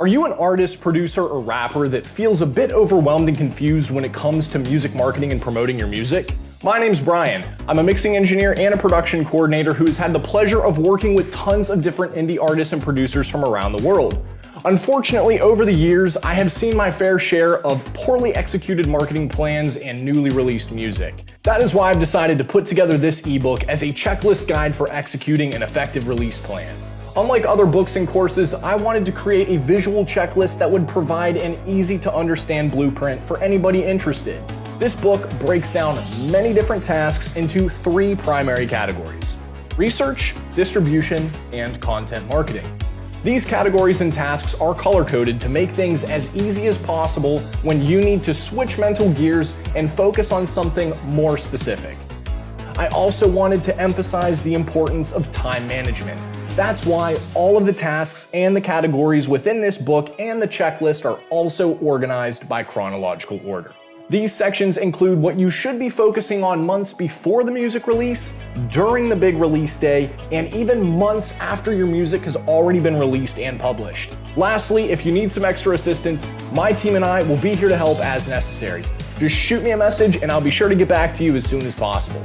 Are you an artist, producer, or rapper that feels a bit overwhelmed and confused when it comes to music marketing and promoting your music? My name's Brian. I'm a mixing engineer and a production coordinator who's had the pleasure of working with tons of different indie artists and producers from around the world. Unfortunately, over the years, I have seen my fair share of poorly executed marketing plans and newly released music. That is why I've decided to put together this ebook as a checklist guide for executing an effective release plan. Unlike other books and courses, I wanted to create a visual checklist that would provide an easy-to-understand blueprint for anybody interested. This book breaks down many different tasks into 3 primary categories: research, distribution, and content marketing. These categories and tasks are color-coded to make things as easy as possible when you need to switch mental gears and focus on something more specific. I also wanted to emphasize the importance of time management. That's why all of the tasks and the categories within this book and the checklist are also organized by chronological order. These sections include what you should be focusing on months before the music release, during the big release day, and even months after your music has already been released and published. Lastly, if you need some extra assistance, my team and I will be here to help as necessary. Just shoot me a message and I'll be sure to get back to you as soon as possible.